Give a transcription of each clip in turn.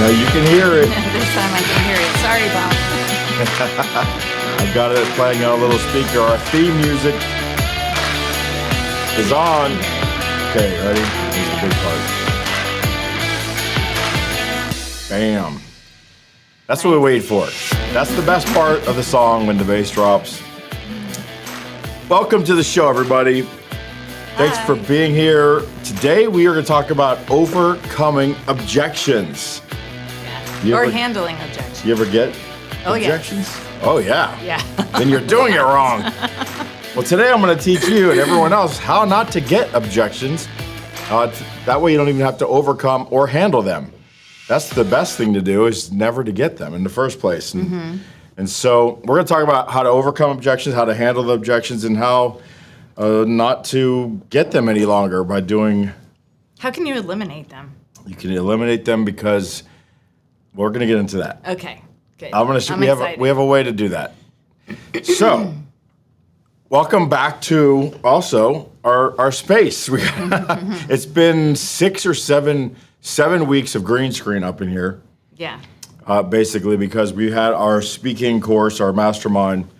know you can hear it. This time I can hear it. Sorry, Bob. I've got it playing on a little speaker. Our theme music is on. Okay, ready? Here's the big part. Bam. That's what we wait for. That's the best part of the song when the bass drops. Welcome to the show, everybody. Thanks for being here. Today we are going to talk about overcoming objections. Yeah. Or handling objections. You ever get objections? Oh, yeah. Yeah. Then you're doing it wrong. Well, today I'm going to teach you and everyone else how not to get objections. That way you don't even have to overcome or handle them. That's the best thing to do, is never to get them in the first place. And so we're going to talk about how to overcome objections, how to handle the objections, and how not to get them any longer by doing... How can you eliminate them? You can eliminate them because we're going to get into that. Okay, good. We have a way to do that. So, welcome back to also our space. It's been 6 or 7 weeks of green screen up in here. Yeah. Basically, because we had our speaking course, our mastermind,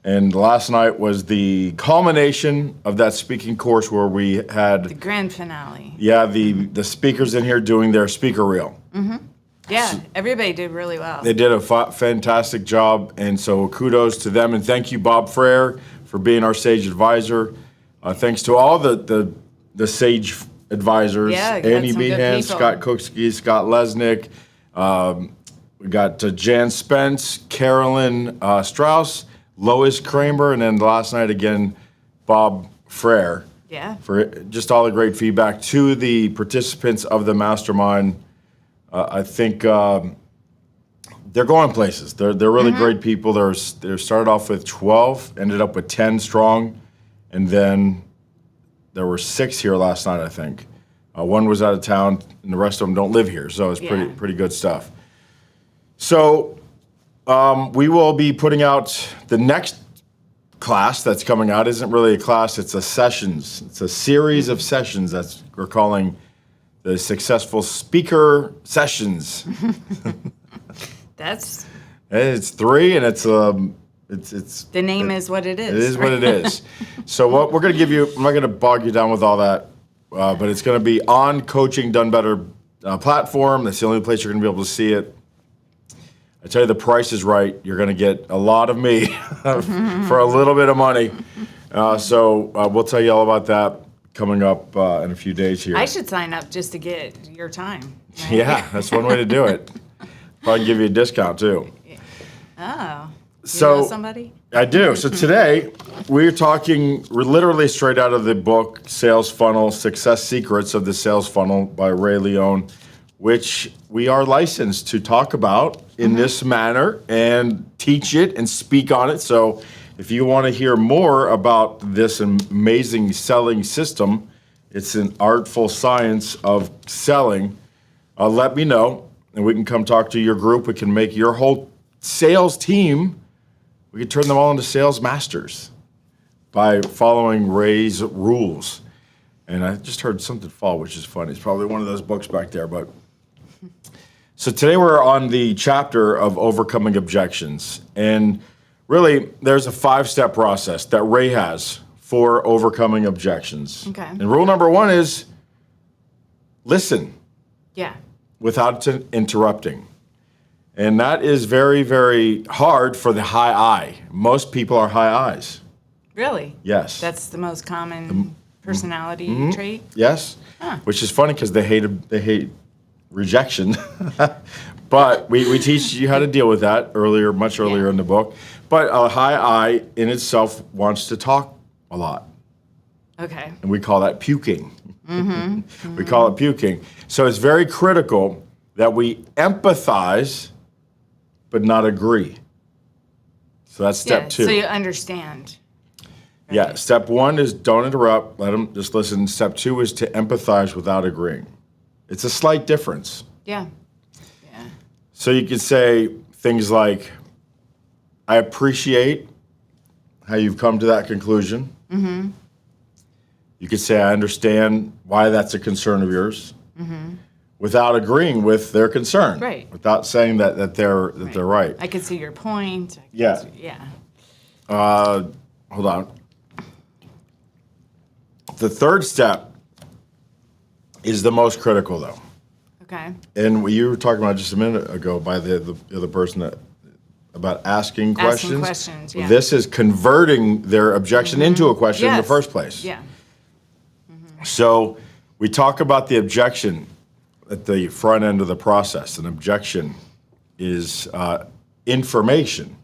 and last night was the culmination of that speaking course where we had the grand finale. Yeah, the speakers in here doing their speaker reel. Yeah, everybody did really well. They did a fantastic job, and so kudos to them, and thank you, Bob Frere, for being our Sage Advisor. Thanks to all the Sage Advisors, Annie Behan, Scott Cooksky, Scott Lesnick, we got Jan Spence, Carolyn Strauss, Lois Kramer, and then last night again, Bob Frere. Yeah. For just all the great feedback to the participants of the mastermind. I think they're going places. They're really great people. They started off with 12, ended up with 10 strong, and then there were 6 here last night, I think. One was out of town, and the rest of them don't live here, so it's pretty good stuff. So we will be putting out the next class that's coming out. Isn't really a class, it's a sessions. It's a series of sessions that we're calling the Successful Speaker Sessions. It's 3, and it's the name is what it is. It is what it is. So what we're going to give you, I'm not going to bog you down with all that, but it's going to be on Coaching Done Better platform. That's the only place you're going to be able to see it. I tell you, the price is right. You're going to get a lot of me for a little bit of money. So we'll tell you all about that coming up in a few days here. I should sign up just to get your time. Right? Yeah, that's one way to do it. Probably give you a discount, too. Oh. So, you know somebody? I do. So today, we're literally straight out of the book, Sales Funnel, Success Secrets of the Sales Funnel by Ray Leone, which we are licensed to talk about in this manner and teach it and speak on it. So if you want to hear more about this amazing selling system, it's an artful science of selling, let me know, and we can come talk to your group. We can make your whole sales team, we can turn them all into sales masters by following Ray's rules. And I just heard something fall, which is funny. It's probably one of those books back there. But so today we're on the chapter of overcoming objections. And really, there's a 5-step process that Ray has for overcoming objections. Okay. And rule number 1 is listen. Yeah. Without interrupting. And that is very, very hard for the high I. Most people are high I's. Really? Yes. That's the most common personality trait? Yes. Huh. Which is funny because they hate rejection. But we teach you how to deal with that much earlier in the book. But a high I in itself wants to talk a lot. Okay. And we call that puking. We call it puking. So it's very critical that we empathize but not agree. So that's step 2. So you understand. Right? Yeah, step 1 is don't interrupt, let them just listen. Step 2 is to empathize without agreeing. It's a slight difference. Yeah. So you could say things like, I appreciate how you've come to that conclusion. You could say, I understand why that's a concern of yours. without agreeing with their concern. Right. Without saying that they're right. I could see your point. Yeah. Yeah. Hold on. The third step is the most critical, though. Okay. And you were talking about just a minute ago by the other person about asking questions. Asking questions, yeah. This is converting their objection into a question in the Yes. first place. Yeah. So we talk about the objection at the front end of the process. An objection is information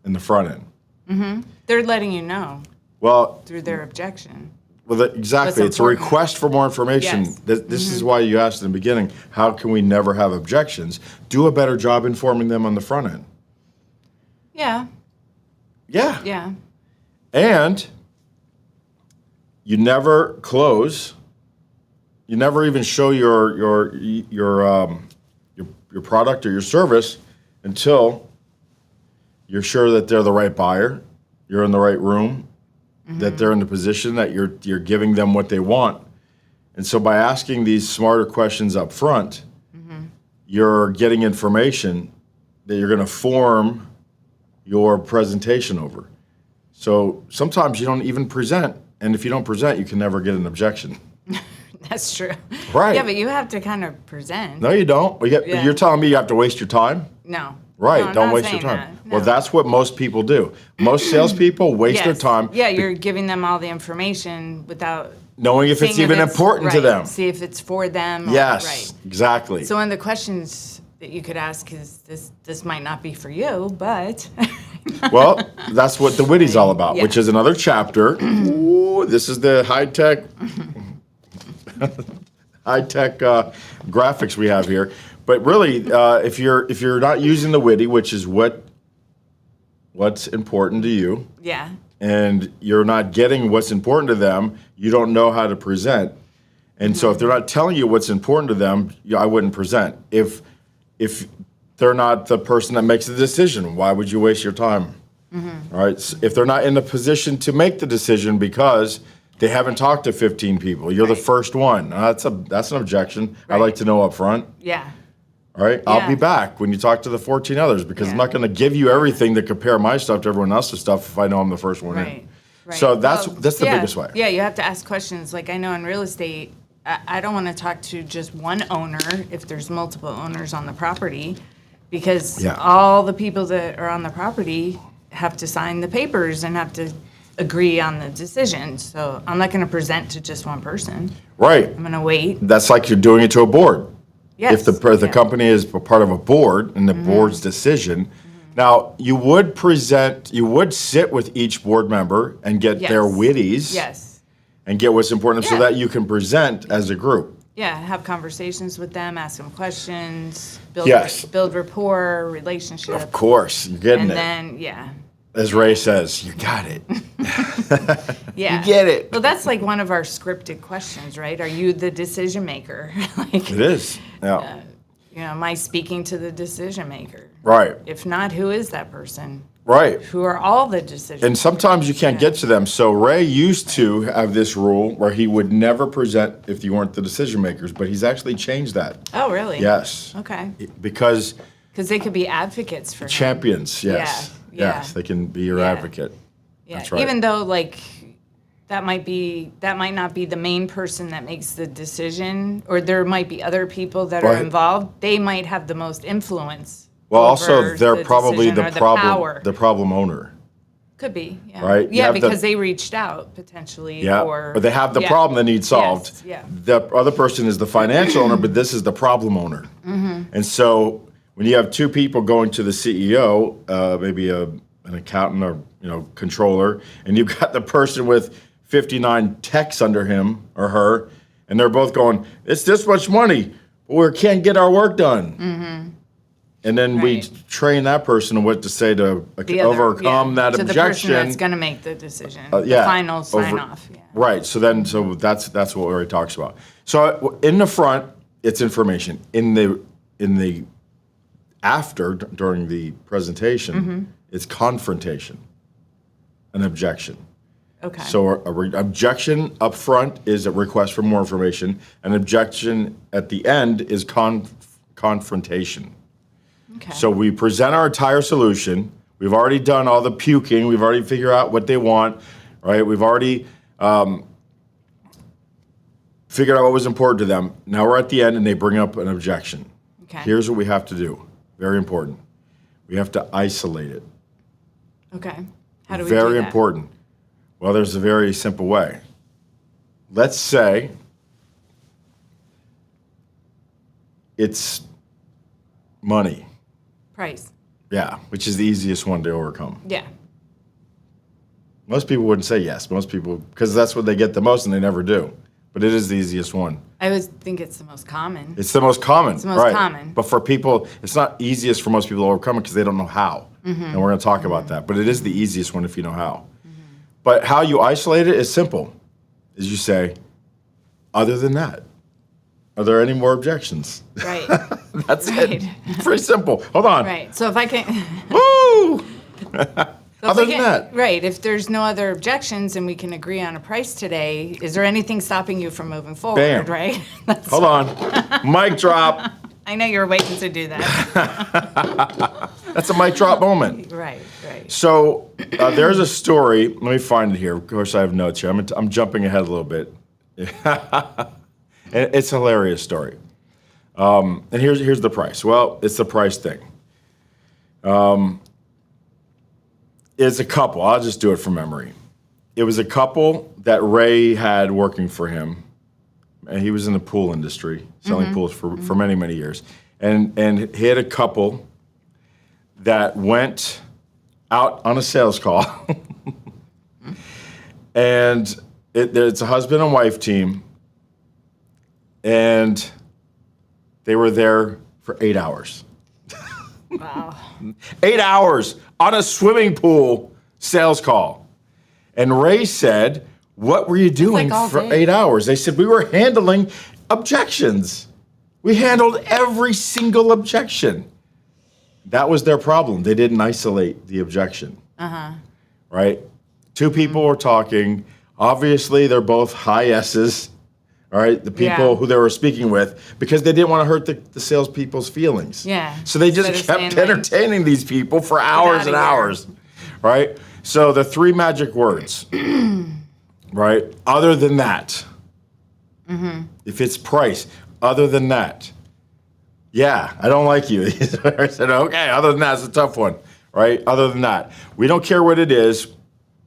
in the front end. They're letting you know Well, through their objection. exactly. What's It's a important. request for more information. Yes. This is why you asked in the beginning, how can we never have objections? Do a better job informing them on the front end. Yeah. Yeah. Yeah. And you never close. You never even show your product or your service until you're sure that they're the right buyer, you're in the right room, that they're in the position that you're giving them what they want. And so by asking these smarter questions up front, you're getting information that you're going to form your presentation over. So sometimes you don't even present, and if you don't present, you can never get an objection. That's true. Right. Yeah, but you have to kind of present. No, you don't. Yeah. You're telling me you have to waste your time? No. Right, No, I'm don't not waste your saying time. that. Well, No. that's what most people do. Most salespeople waste their Yes. time Yeah, you're giving them all the information without knowing if it's seeing even important to right, them. See if it's for them. Or, Yes, Right. exactly. So one of the questions that you could ask is, this might not be for you, but Well, that's what the witty's all about, Yeah. which is another chapter. Ooh, this is the high-tech graphics we have here. But really, if you're not using the witty, which is what's important to you, yeah. and you're not getting what's important to them, you don't know how to present. And so if they're not telling you what's important to them, I wouldn't present. If they're not the person that makes the decision, why would you waste your time? All right. If they're not in the position to make the decision because they haven't talked to 15 people, you're the Right. first one. That's an objection. I'd like to know up front. Yeah. All right. I'll be Yeah. back when you talk to the 14 others because I'm Yeah. not going to give you everything to compare my stuff to everyone else's stuff if I know I'm the first one in. Right. Right. So that's Well, the yeah, biggest way. Yeah, you have to ask questions. Like I know in real estate, I don't want to talk to just one owner if there's multiple owners on the property, because Yeah. all the people that are on the property have to sign the papers and have to agree on the decision. So I'm not going to present to just one person. Right. I'm going to wait. That's like you're doing it to a board. Yes. If the yeah. company is a part of a board and the board's decision. Now, you would sit with each board member and get their Yes. witties Yes. and get what's important so Yeah. that you can present as a group. Yeah, have conversations with them, ask them questions, build Yes. build rapport, relationship. Of course, you're getting And it. then, yeah. As Ray says, you got it. Yeah. You get it. Well, that's like one of our scripted questions, right? Are you the decision maker? Like, It is. Yeah. am I speaking to the decision maker? Right. If not, who is that person? Right. Who are all the decision And sometimes you can't get to them. So Ray used to have this rule where he would never present if you weren't the decision makers, but he's actually changed that. Oh, really? Yes. Okay. Because Because they could be advocates for him. champions, yes. Yeah, Yes, they can be your Yeah. advocate. Yeah. That's right. Even though, like, that might not be the main person that makes the decision, or there might be other people that are Right. involved. They might have the most influence. Well, also, over they're the probably decision the or power. problem owner. Could be, yeah. Right? You Yeah, have the- because they reached out potentially. Yeah, Or, but they have the yeah. problem that needs solved. Yes, yeah. The other person is the financial owner, but this is the problem owner. And so when you have two people going to the CEO, maybe an accountant or controller, and you've got the person with 59 techs under him or her, and they're both going, "It's this much money, but we can't get our work done." And then we Right. train that person on what to say to The other- overcome yeah, that to objection. the person that's going to make the decision. Yeah, The final sign over- off. Yeah. Right. So that's what Ray talks about. So in the front, it's information. In the after during the presentation, it's confrontation, an objection, Okay. So objection up front is a request for more information. An objection at the end is confrontation. Okay. So we present our entire solution. We've already done all the puking. We've already figured out what they want, right? We've already figured out what was important to them. Now we're at the end and they bring up an objection. Okay. Here's what we have to do. Very important. We have to isolate it. Okay. How do we do Very that? important. Well, there's a very simple way. Let's say it's money. Price. Yeah, which is the easiest one to overcome. Yeah. Most people wouldn't say yes. Most people, because that's what they get the most and they never do. But it is the easiest one. I always think it's the most common. It's the most common. It's the most right. common. But for people, it's not easiest for most people to overcome it because they don't know how. Mm-hmm. And we're going to talk about that. But it is the easiest one if you know how. Mm-hmm. But how you isolate it is simple. Is you say, other than that, are there any more objections? Right. That's Right. it. Pretty simple. Hold on. Right. So if I can. Woo! So Other if we than can- that. Right. If there's no other objections and we can agree on a price today, is there anything stopping you from moving forward? Bam. Right. Hold on. Mic drop. I know you're waiting to do that. That's a mic drop moment. Right. Right. So there's a story. Let me find it here. Of course, I have notes here. I'm jumping ahead a little bit. It's a hilarious story. And here's the price. Well, it's the price thing. It's a couple. I'll just do it from memory. It was a couple that Ray had working for him. And he was in the pool industry, selling pools for many, many years. And he had a couple that went out on a sales call. And it's a husband and wife team. And they were there for 8 hours. Wow. 8 hours on a swimming pool sales call. And Ray said, what were you doing like all for day. 8 hours? They said, we were handling objections. We handled every single objection. That was their problem. They didn't isolate the objection. Right? Two people were talking. Obviously, they're both high S's. All right, the people Yeah. who they were speaking with, because they didn't want to hurt the salespeople's feelings. Yeah. So they just Instead of kept saying, like, entertaining these people for hours outta and here. hours. Right? So the three magic words, right? Other than that. If it's price, other than that. Yeah, I don't like you. I said, okay, other than that, it's a tough one. Right? Other than that. We don't care what it is.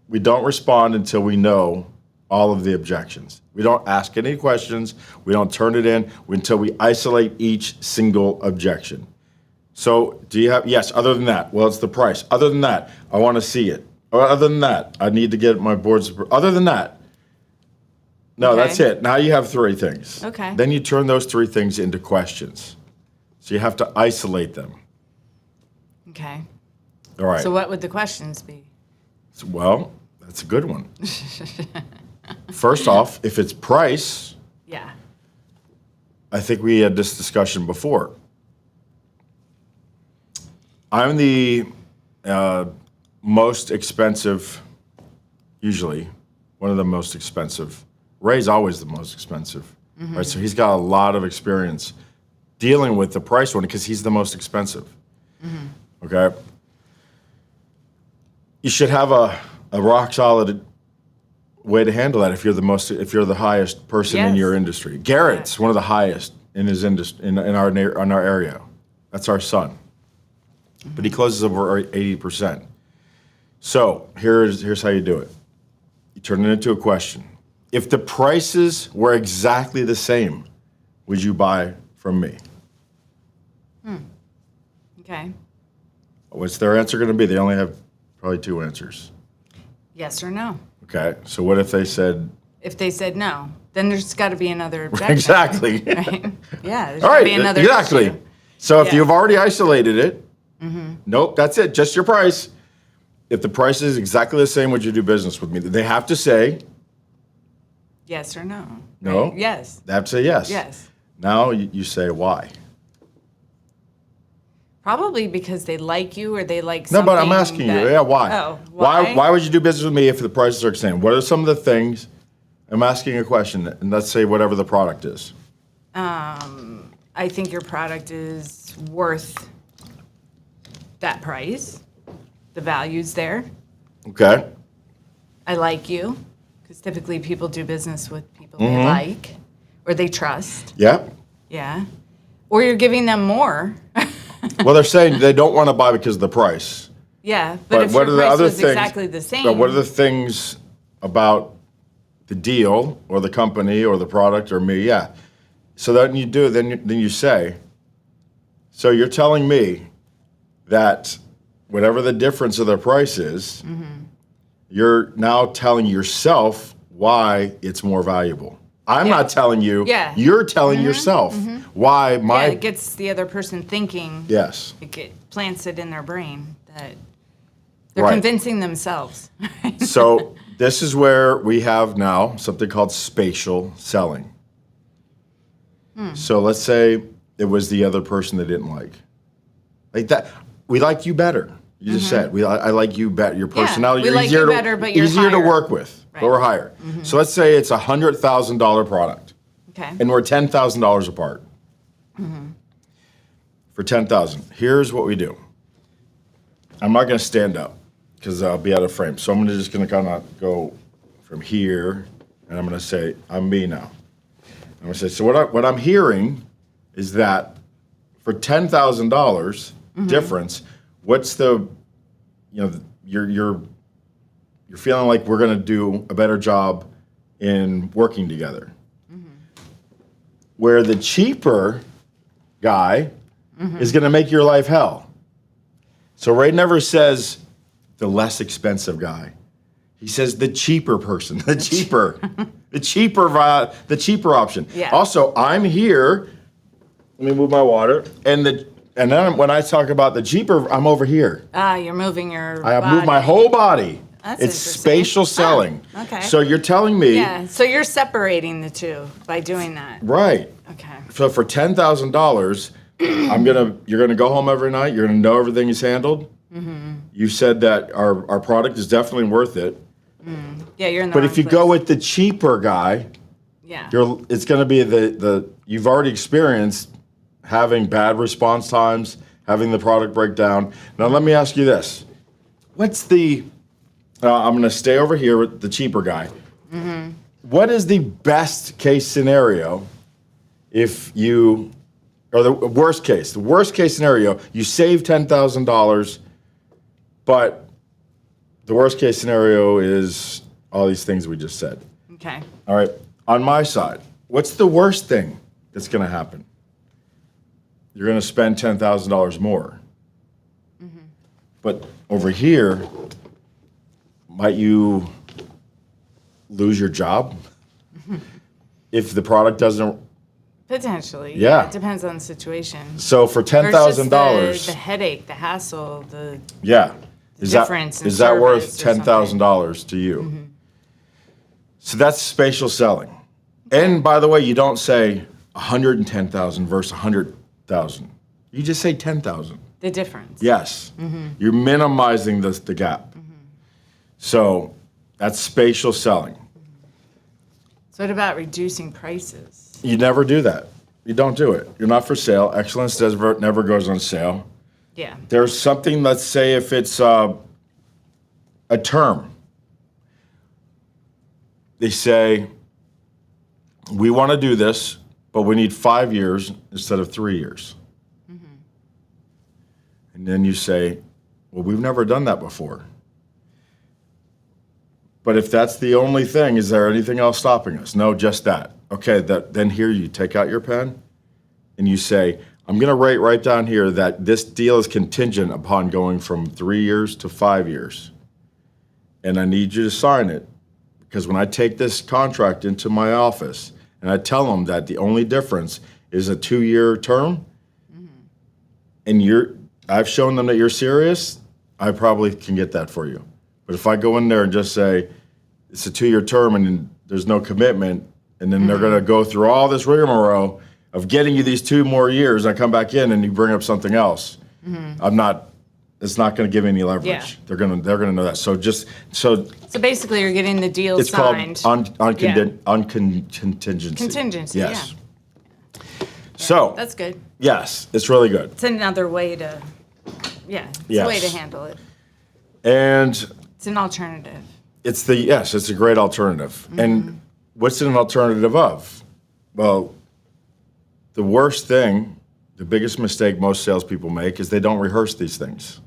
We don't respond until we know all of the objections. We don't ask any questions. We don't turn it in until we isolate each single objection. So do you have, yes, other than that, well, it's the price. Other than that, I want to see it. Or other than that, I need to get my boards. Other than that, no, Okay. that's it. Now you have three things. Okay. Then you turn those three things into questions. So you have to isolate them. Okay. All right. So what would the questions be? Well, that's a good one. First off, if it's price, Yeah. I think we had this discussion before. I'm the most expensive, usually, one of the most expensive. Ray's always the most expensive, right? So he's got a lot of experience dealing with the price one because he's the most expensive. Okay? You should have a rock solid way to handle that if you're the highest person in Yes. your industry. Garrett's one of the highest in his industry in our area. That's our son. But he closes over 80%. So here's how you do it. You turn it into a question. If the prices were exactly the same, would you buy from me? Okay. What's their answer going to be? They only have probably two answers. Yes or no? Okay. So what if they said If they said no, then there's got to be another objection. exactly? Right? Yeah, there's All got to right. be another Exactly. issue. So if Yeah. you've already isolated it, nope, that's it. Just your price. If the price is exactly the same, would you do business with me? They have to say Yes or no? no. Right? Yes. They have to say yes. Yes. Now you say why. Probably because they like you or they like No, something. but I'm asking you. Yeah, why? Oh, Why would you do business with me if the prices are the same? What are some of the things? I'm asking a question, and let's say whatever the product is. I think your product is worth that price. The value's there. Okay. I like you, because typically people do business with people Mm-hmm. they like or they trust. Yeah. Yeah. Or you're giving them more. Well, they're saying they don't want to buy because of the price. Yeah, but if what your are the price other was things? exactly the same. But what are the things about the deal or the company or the product or me? Yeah. So then you do. Then you say. So you're telling me that whatever the difference of their price is, you're now telling yourself why it's more valuable. I'm not telling you. Yeah. You're telling yourself why my. Yeah, it gets the other person thinking. Yes. Plants it in their brain that they're Right. convincing themselves. So this is where we have now something called spatial selling. So let's say it was the other person they didn't like that. We like you better. You just said I like you better. Your personality, we you're like easier you to better, but you're easier to higher. work with, but Right. we're higher. So let's say it's $100,000 product, Okay. and we're $10,000 apart. For $10,000, here's what we do. I'm not going to stand up because I'll be out of frame. So I'm just going to kind of go from here, and I'm going to say, I'm me now. I'm going to say, so what I'm hearing is that for $10,000 difference, what's the, you're feeling like we're going to do a better job in working together. Where the cheaper guy is going to make your life hell. So Ray never says the less expensive guy. He says the cheaper person, the cheaper option. Yeah. Also, I'm here. Let me move my water. And then when I talk about the cheaper, I'm over here. You're moving your I body. move my whole body. That's it's interesting. spatial selling. Okay. So you're telling me, Yeah, so you're separating the two by doing that. right? Okay. So for $10,000, you're gonna go home every night. You're gonna know everything is handled. You said that our product is definitely worth it. Yeah, you're in the But wrong if you place. go with the cheaper guy, Yeah. it's gonna be the you've already experienced having bad response times, having the product break down. Now let me ask you this: what's the? I'm gonna stay over here with the cheaper guy. What is the best case scenario if you? Or the worst case scenario, you save $10,000, but the worst case scenario is all these things we just said. Okay. All right, on my side, what's the worst thing that's going to happen? You're going to spend $10,000 more. But over here, might you lose your job if the product doesn't? Potentially. Yeah. It depends on the situation. So for $10,000, Versus the headache, the hassle, the yeah, difference in is that worth service or $10,000 to you? So that's spatial selling. And by the way, you don't say 110,000 versus 100,000. You just say 10,000. the difference. Yes, you're minimizing the gap. So that's spatial selling. So what about reducing prices? You never do that. You don't do it. You're not for sale. Excellence never goes on sale. Yeah. There's something, let's say if it's a term. They say, we want to do this, but we need 5 years instead of 3 years. And then you say, well, we've never done that before. But if that's the only thing, is there anything else stopping us? No, just that. Okay, then here you take out your pen and you say, I'm going to write down here that this deal is contingent upon going from 3 years to 5 years. And I need you to sign it because when I take this contract into my office and I tell them that the only difference is a 2-year term, and I've shown them that you're serious, I probably can get that for you. But if I go in there and just say, it's a 2-year term and there's no commitment, and then they're going to go through all this rigmarole of getting you these 2 more years, and I come back in and you bring up something else, I'm not. It's not going to give any leverage. Yeah. They're gonna know that. So So basically, you're getting the deal it's signed. called Yeah. contingency. Contingency, Yes. yeah. So That's good. yes, it's really good. It's another way to, it's a way to Yes. handle it. And It's an alternative. it's a great alternative. And what's it an alternative of? Well, the worst thing, the biggest mistake most salespeople make is they don't rehearse these things.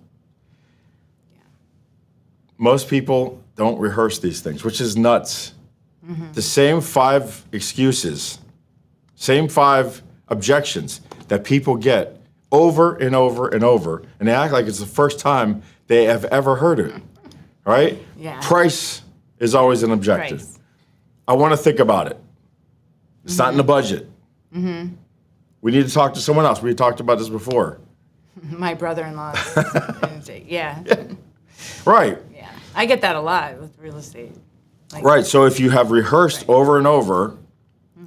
Most people don't rehearse these things, which is nuts. The same 5 excuses, same 5 objections that people get over and over and over, and they act like it's the first time they have ever heard it, right? Yeah. Price is always an objective. Price. I want to think about it. It's not in the budget. We need to talk to someone else. We talked about this before. My brother-in-law. Yeah. Right. Yeah. I get that a lot with real estate. Like, Right. So if you have rehearsed over and over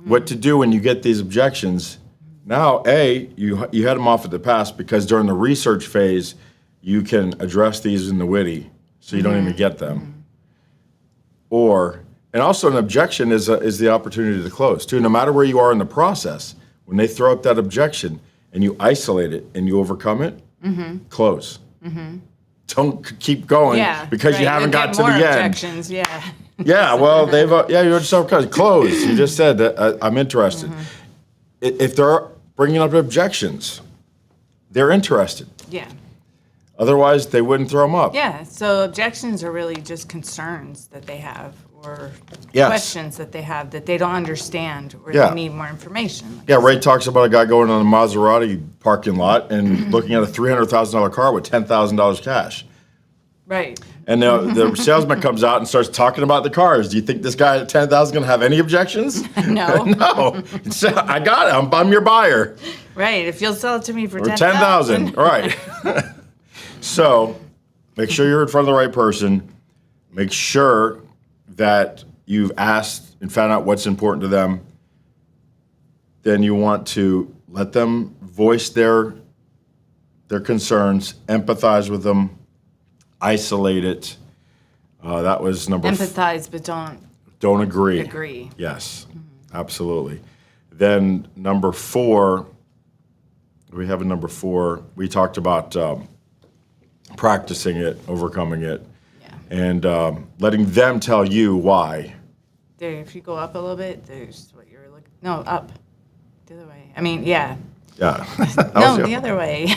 what to do when you get these objections, now you head them off at the pass because during the research phase you can address these in the witty, so you don't even get them. And also an objection is the opportunity to close too. No matter where you are in the process, when they throw up that objection and you isolate it and you overcome it, close. Don't keep going because you haven't got to the end. Objections, yeah. Yeah, well, you're just close. You just said that I'm interested. If they're bringing up objections, they're interested. Yeah. Otherwise, they wouldn't throw them up. Yeah. So objections are really just concerns that they have or Yes. questions that they have that they don't understand or Yeah. they need more information. Yeah, Ray talks about a guy going on a Maserati parking lot and looking at a $300,000 car with $10,000 cash. Right. And the salesman comes out and starts talking about the cars. Do you think this guy at $10,000 is going to have any objections? No. No. So, I got it. I'm your buyer. Right. If you'll sell it to me for Or 10,000. 10,000. Right. So make sure you're in front of the right person. Make sure that you've asked and found out what's important to them. Then you want to let them voice their concerns, empathize with them, isolate it. That was number Empathize, but don't agree. agree. Yes, absolutely. Then number 4, we have a number 4. We talked about practicing it, overcoming it, and letting them tell you why. There, if you go up a little bit, there's what you're looking. No, up. The other way. I mean, yeah. Yeah. No, the other way.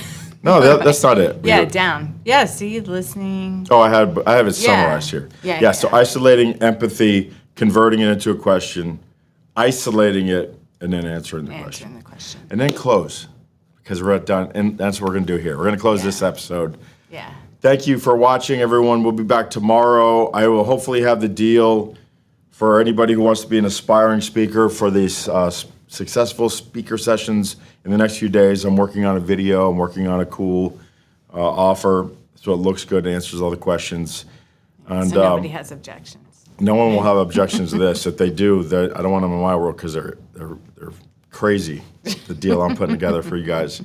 No, that's not it. Yeah, down. Yeah, see, listening. Oh, I have it summarized here. Yeah. So isolating, empathy, converting it into a question, isolating it, and then answering the question. Answering the question. And then close, because we're done, and that's what we're going to do here. We're going to close this episode. Yeah. Thank you for watching, everyone. We'll be back tomorrow. I will hopefully have the deal for anybody who wants to be an aspiring speaker for these successful speaker sessions in the next few days. I'm working on a video. I'm working on a cool offer so it looks good and answers all the questions. And So nobody has objections. no one will have objections to this. If they do, I don't want them in my world because they're crazy, the deal I'm putting together for you guys.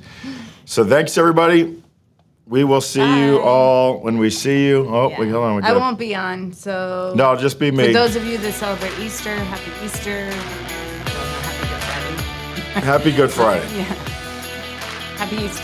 So thanks, everybody. We will see you all when we see you. Oh, Yeah. wait, hold on. We I got- won't be on, so. No, just be me. For those of you that celebrate Easter, happy Easter. Well, not happy Good Friday. Happy Good Friday. Yeah. Happy Easter.